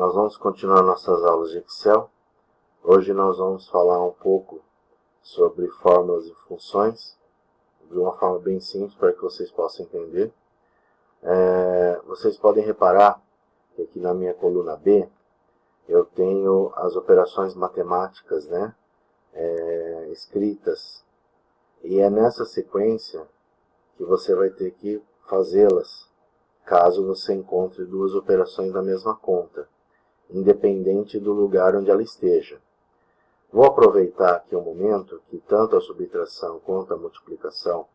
nós vamos continuar nossas aulas de Excel. Hoje nós vamos falar um pouco sobre fórmulas e funções, de uma forma bem simples para que vocês possam entender. Vocês podem reparar que aqui na minha coluna B, eu tenho as operações matemáticas, escritas, e é nessa sequência que você vai ter que fazê-las, caso você encontre duas operações da mesma conta, independente do lugar onde ela esteja. Vou aproveitar aqui um momento que tanto a subtração quanto a multiplicação,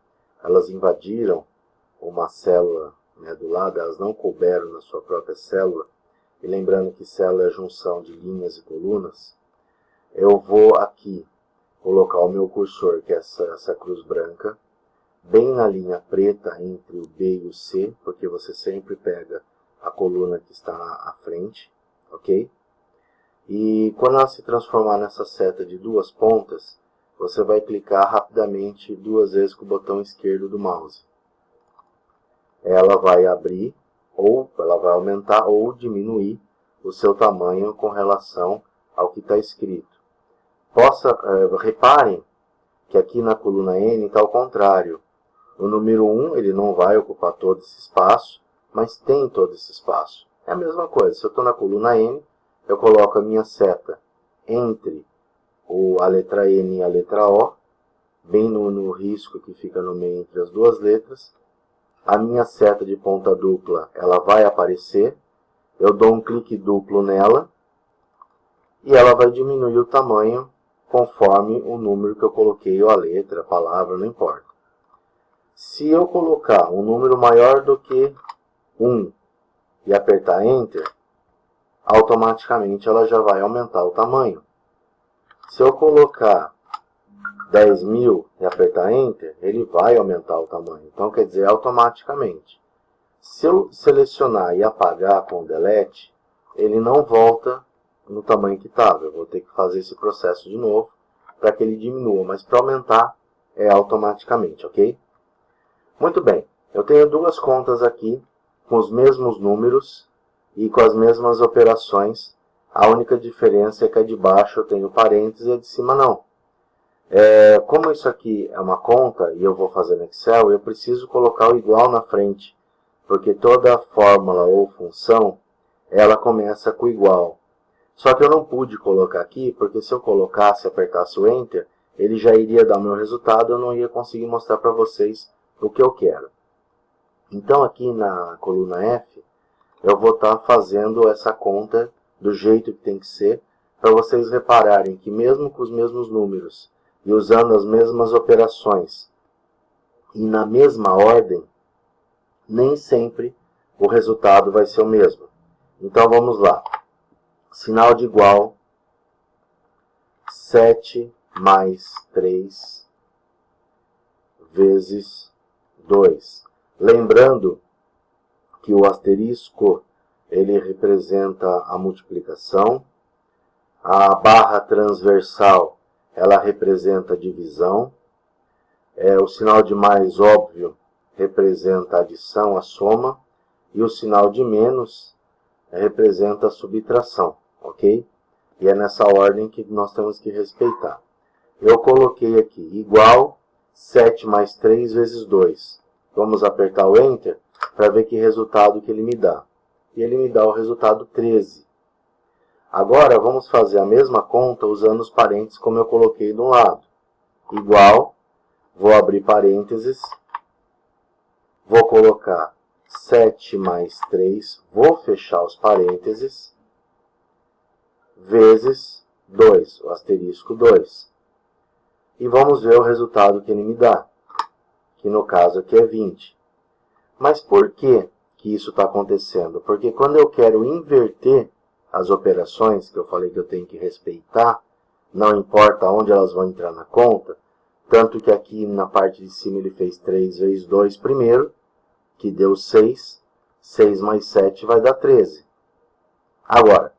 elas invadiram uma célula do lado, elas não couberam na sua própria célula, e lembrando que célula é junção de linhas e colunas, eu vou aqui colocar o meu cursor, que é essa cruz branca, bem na linha preta entre o B e o C, porque você sempre pega a coluna que está à frente, ok? E quando ela se transformar nessa seta de duas pontas, você vai clicar rapidamente duas vezes com o botão esquerdo do mouse. Ela vai abrir, ou ela vai aumentar ou diminuir o seu tamanho com relação ao que está escrito. Reparem que aqui na coluna N está ao contrário. O número 1 ele não vai ocupar todo esse espaço, mas tem todo esse espaço. É a mesma coisa, se eu estou na coluna N, eu coloco a minha seta entre a letra N e a letra O, bem no risco que fica no meio entre as duas letras. A minha seta de ponta dupla ela vai aparecer, eu dou um clique duplo nela, e ela vai diminuir o tamanho conforme o número que eu coloquei, ou a letra, a palavra, não importa. Se eu colocar um número maior do que 1 e apertar Enter, automaticamente ela já vai aumentar o tamanho. Se eu colocar 10.000 e apertar Enter, ele vai aumentar o tamanho. Então, quer dizer, automaticamente. Se eu selecionar e apagar com o Delete, ele não volta no tamanho que estava. Eu vou ter que fazer esse processo de novo para que ele diminua. Mas para aumentar, é automaticamente, ok? Muito bem, eu tenho duas contas aqui com os mesmos números e com as mesmas operações. A única diferença é que a de baixo eu tenho parênteses e a de cima não. Como isso aqui é uma conta e eu vou fazer no Excel, eu preciso colocar o igual na frente, porque toda fórmula ou função, ela começa com igual. Só que eu não pude colocar aqui, porque se eu colocasse e apertasse o Enter, ele já iria dar o meu resultado, eu não ia conseguir mostrar para vocês o que eu quero. Então aqui na coluna F, eu vou estar fazendo essa conta do jeito que tem que ser, para vocês repararem que mesmo com os mesmos números e usando as mesmas operações e na mesma ordem, nem sempre o resultado vai ser o mesmo. Então vamos lá. Sinal de igual, 7 mais 3 vezes 2. Lembrando que o asterisco ele representa a multiplicação, a barra transversal ela representa a divisão, o sinal de mais óbvio representa a adição, a soma, e o sinal de menos representa a subtração, ok? E é nessa ordem que nós temos que respeitar. Eu coloquei aqui igual 7 mais 3 vezes 2. Vamos apertar o Enter para ver que resultado que ele me dá. E ele me dá o resultado 13. Agora vamos fazer a mesma conta usando os parênteses como eu coloquei de um lado. Igual, vou abrir parênteses, vou colocar 7 mais 3, vou fechar os parênteses, vezes 2, o asterisco 2. E vamos ver o resultado que ele me dá, que no caso aqui é 20. Mas por que isso está acontecendo? Porque quando eu quero inverter as operações, que eu falei que eu tenho que respeitar, não importa onde elas vão entrar na conta, tanto que aqui na parte de cima ele fez 3 vezes 2 primeiro, que deu 6, 6 mais 7 vai dar 13. Agora,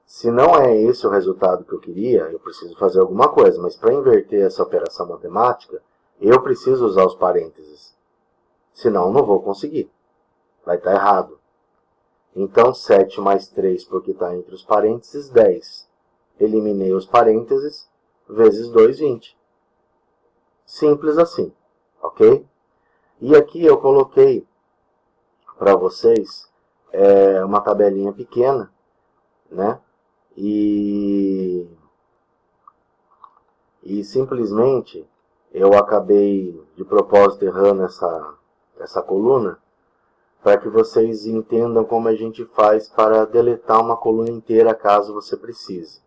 se não é esse o resultado que eu queria, eu preciso fazer alguma coisa, mas para inverter essa operação matemática, eu preciso usar os parênteses. Senão, não vou conseguir. Vai estar errado. Então, 7 mais 3, porque está entre os parênteses, 10. Eliminei os parênteses, vezes 2, 20. Simples assim, ok? E aqui eu coloquei para vocês uma tabelinha pequena, né? E simplesmente eu acabei de propósito errando essa coluna, para que vocês entendam como a gente faz para deletar uma coluna inteira caso você precise.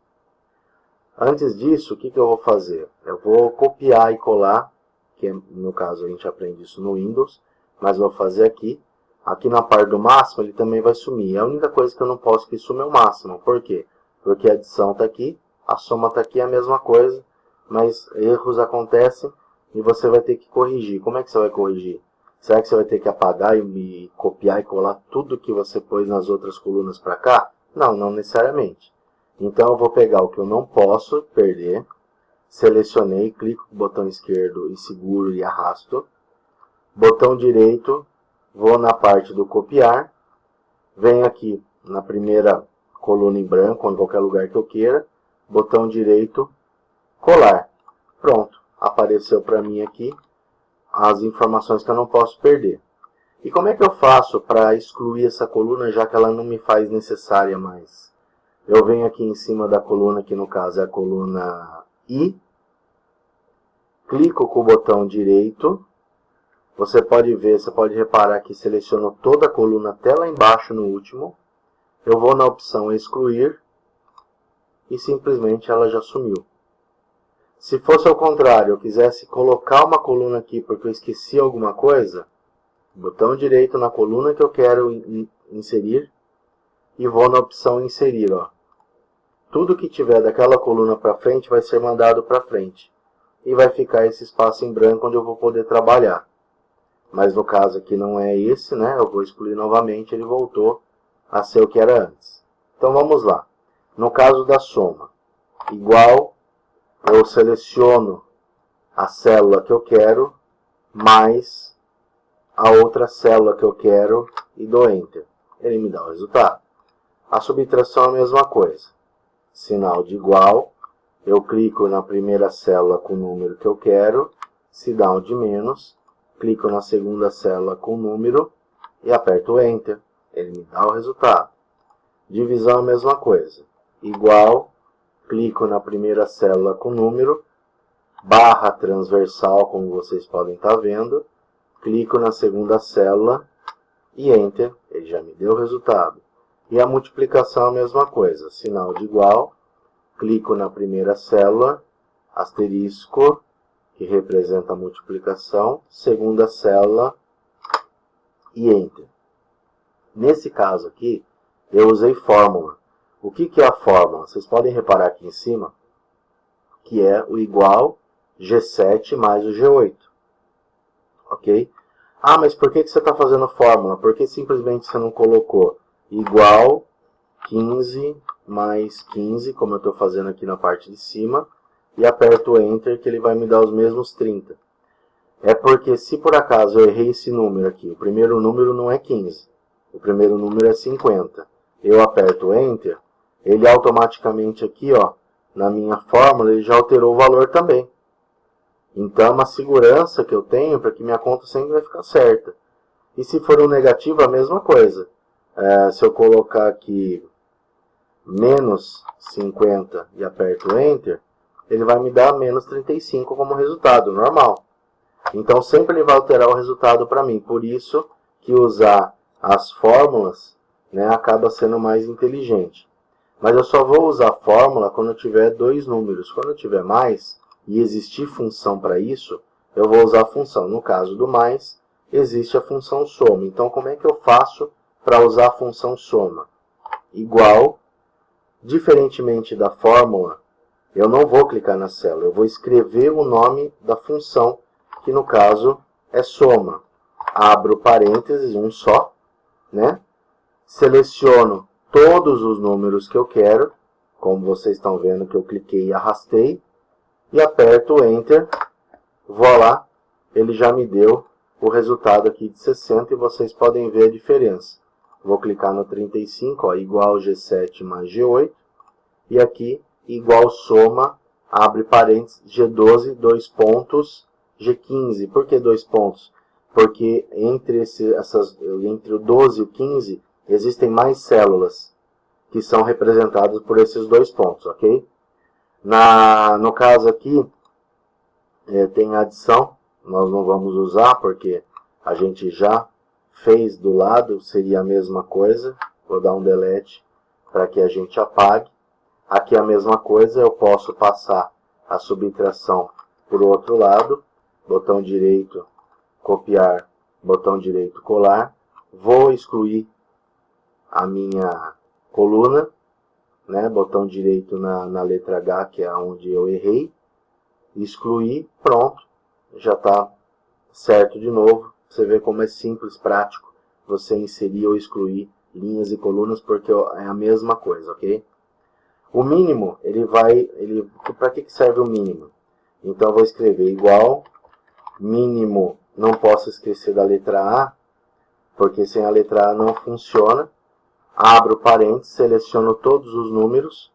Antes disso, o que eu vou fazer? Eu vou copiar e colar, que no caso a gente aprende isso no Windows, mas vou fazer aqui. Aqui na parte do máximo ele também vai sumir. A única coisa que eu não posso que suma é o máximo. Por quê? Porque a adição está aqui, a soma está aqui, é a mesma coisa, mas erros acontecem e você vai ter que corrigir. Como é que você vai corrigir? Será que você vai ter que apagar e copiar e colar tudo que você pôs nas outras colunas para cá? Não, não necessariamente. Então eu vou pegar o que eu não posso perder, selecionei, clico com o botão esquerdo e seguro e arrasto. Botão direito, vou na parte do copiar, venho aqui na primeira coluna em branco, ou em qualquer lugar que eu queira, botão direito, colar. Pronto, apareceu para mim aqui as informações que eu não posso perder. E como é que eu faço para excluir essa coluna, já que ela não me faz necessária mais? Eu venho aqui em cima da coluna, que no caso é a coluna I, clico com o botão direito, você pode ver, você pode reparar que selecionou toda a coluna até lá embaixo no último. Eu vou na opção excluir e simplesmente ela já sumiu. Se fosse ao contrário, eu quisesse colocar uma coluna aqui porque eu esqueci alguma coisa, botão direito na coluna que eu quero inserir e vou na opção inserir. Ó. Tudo que tiver daquela coluna para frente vai ser mandado para frente. E vai ficar esse espaço em branco onde eu vou poder trabalhar. Mas no caso aqui não é esse, né? Eu vou excluir novamente, ele voltou a ser o que era antes. Então vamos lá. No caso da soma, igual, eu seleciono a célula que eu quero, mais a outra célula que eu quero e dou Enter. Ele me dá o resultado. A subtração é a mesma coisa. Sinal de igual, eu clico na primeira célula com o número que eu quero, se dá um de menos, clico na segunda célula com o número e aperto Enter. Ele me dá o resultado. Divisão é a mesma coisa. Igual, clico na primeira célula com o número, barra transversal, como vocês podem estar vendo, clico na segunda célula e Enter. Ele já me deu o resultado. E a multiplicação é a mesma coisa. Sinal de igual, clico na primeira célula, asterisco, que representa a multiplicação, segunda célula e Enter. Nesse caso aqui, eu usei fórmula. O que é a fórmula? Vocês podem reparar aqui em cima, que é o igual G7 mais o G8. Ok? Ah, mas por que você está fazendo fórmula? Por que simplesmente você não colocou igual 15 mais 15, como eu estou fazendo aqui na parte de cima, e aperto Enter, que ele vai me dar os mesmos 30. É porque se por acaso eu errei esse número aqui, o primeiro número não é 15, o primeiro número é 50. Eu aperto Enter, ele automaticamente aqui, ó, na minha fórmula, ele já alterou o valor também. Então é uma segurança que eu tenho para que minha conta sempre vai ficar certa. E se for um negativo, a mesma coisa. Se eu colocar aqui menos 50 e aperto Enter, ele vai me dar menos 35 como resultado, normal. Então sempre ele vai alterar o resultado para mim. Por isso que usar as fórmulas, né, acaba sendo mais inteligente. Mas eu só vou usar a fórmula quando eu tiver dois números. Quando eu tiver mais e existir função para isso, eu vou usar a função. No caso do mais, existe a função soma. Então como é que eu faço para usar a função soma? Igual, diferentemente da fórmula, eu não vou clicar na célula, eu vou escrever o nome da função, que no caso é soma. Abro parênteses, um só, né? Seleciono todos os números que eu quero, como vocês estão vendo que eu cliquei e arrastei, e aperto Enter, vou lá, ele já me deu o resultado aqui de 60 e vocês podem ver a diferença. Vou clicar no 35, ó, igual G7 mais G8. E aqui, igual soma, abre parênteses, G12, 2 pontos, G15. Por que 2 pontos? Porque entre o 12 e o 15 existem mais células que são representadas por esses 2 pontos, ok? No caso aqui, tem adição, nós não vamos usar porque a gente já fez do lado, seria a mesma coisa. Vou dar um delete para que a gente apague. Aqui a mesma coisa, eu posso passar a subtração para o outro lado. Botão direito, copiar, botão direito, colar. Vou excluir a minha coluna, né? Botão direito na letra H, que é onde eu errei. Excluir, pronto. Já está certo de novo. Você vê como é simples, prático, você inserir ou excluir linhas e colunas, porque é a mesma coisa, ok? O mínimo, para que serve o mínimo? Então eu vou escrever igual, mínimo, não posso esquecer da letra A, porque sem a letra A não funciona. Abro parênteses, seleciono todos os números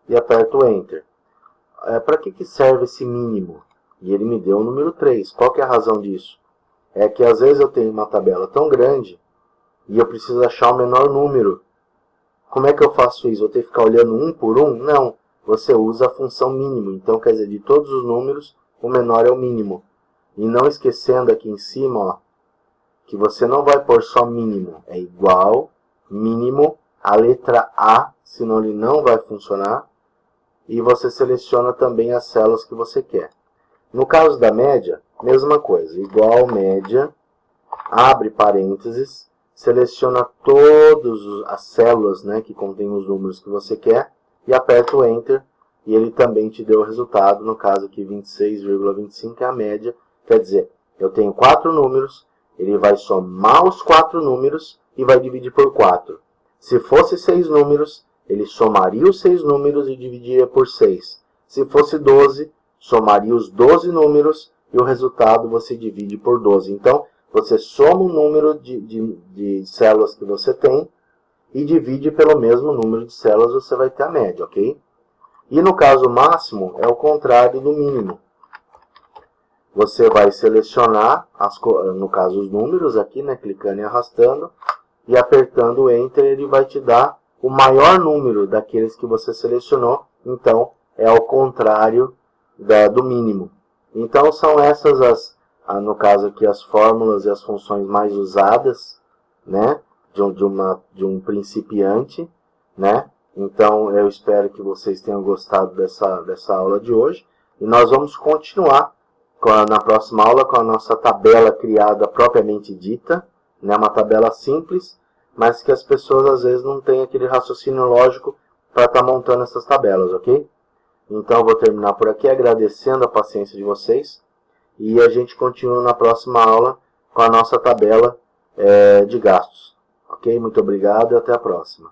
e aperto Enter. Para que serve esse mínimo? E ele me deu o número 3. Qual que é a razão disso? É que às vezes eu tenho uma tabela tão grande e eu preciso achar o menor número. Como é que eu faço isso? Vou ter que ficar olhando um por um? Não. Você usa a função mínimo. Então, quer dizer, de todos os números, o menor é o mínimo. E não esquecendo aqui em cima, ó, que você não vai pôr só mínimo. É igual, mínimo, a letra A, senão ele não vai funcionar. E você seleciona também as células que você quer. No caso da média, mesma coisa. Igual média, abre parênteses, seleciona todas as células, né, que contêm os números que você quer e aperta o Enter e ele também te deu o resultado. No caso aqui 26,25 é a média. Quer dizer, eu tenho 4 números, ele vai somar os 4 números e vai dividir por 4. Se fosse 6 números, ele somaria os 6 números e dividiria por 6. Se fosse 12, somaria os 12 números e o resultado você divide por 12. Então, você soma o número de células que você tem e divide pelo mesmo número de células, você vai ter a média, ok? E no caso máximo, é o contrário do mínimo. Você vai selecionar, no caso, os números aqui, né, clicando e arrastando, e apertando o Enter, ele vai te dar o maior número daqueles que você selecionou. Então, é ao contrário do mínimo. Então, são essas, no caso aqui, as fórmulas e as funções mais usadas, né, de um principiante, né? Então, eu espero que vocês tenham gostado dessa aula de hoje. E nós vamos continuar na próxima aula com a nossa tabela criada propriamente dita, né? Uma tabela simples, mas que as pessoas às vezes não têm aquele raciocínio lógico para estar montando essas tabelas, ok? Então, eu vou terminar por aqui agradecendo a paciência de vocês. E a gente continua na próxima aula com a nossa tabela de gastos. Ok? Muito obrigado e até a próxima.